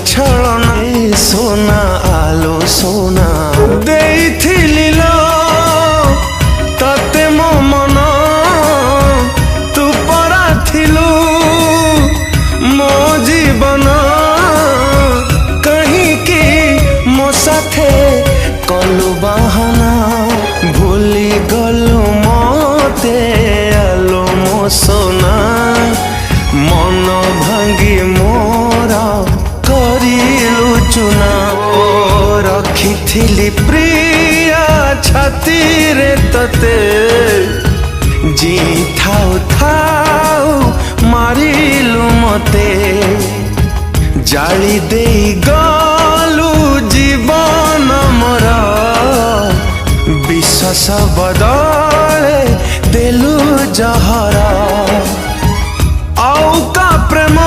छलना सोना आलो सोना देइथिली लो तते मो मन तू परा थिलु मो जीवन कहीं की मो साथे कलु बहाना भूली गलु मते आलो मो सोना मन भांगी मोरा करिलु चुना रखिथिली प्रिया छाती रे तते जी थाउ थाउ मारिलु मते जाली देई गलु जीवन मोरा विश्वास बदले देलु जहरा औका प्रेम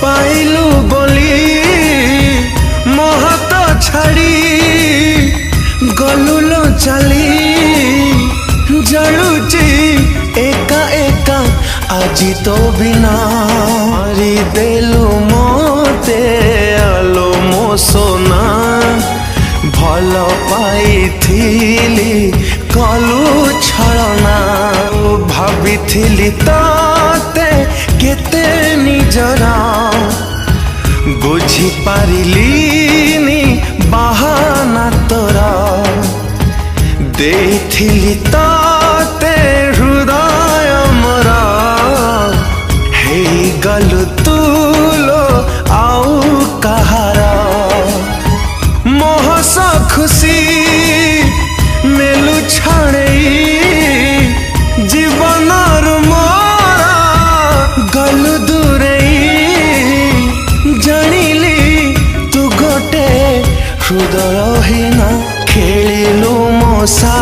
पाइलु बोली महत छाड़ी गलुलो चली जलुची एका एका आजी तो बिना मारी देलु मोते आलो मो सोना भल पाइथिली कलु छलना भाविथिली ताते केते निजरा बुझी पारिलीनी बाहाना तोरा देइथिली ताते हृदय मोरा हे गलु तुलो आउ कहारा मोहस खुशी मेलु छाड़े जीवन मोरा गलु दूरे जानिली तू गोटे हृदयहीन खेलिलु मो सा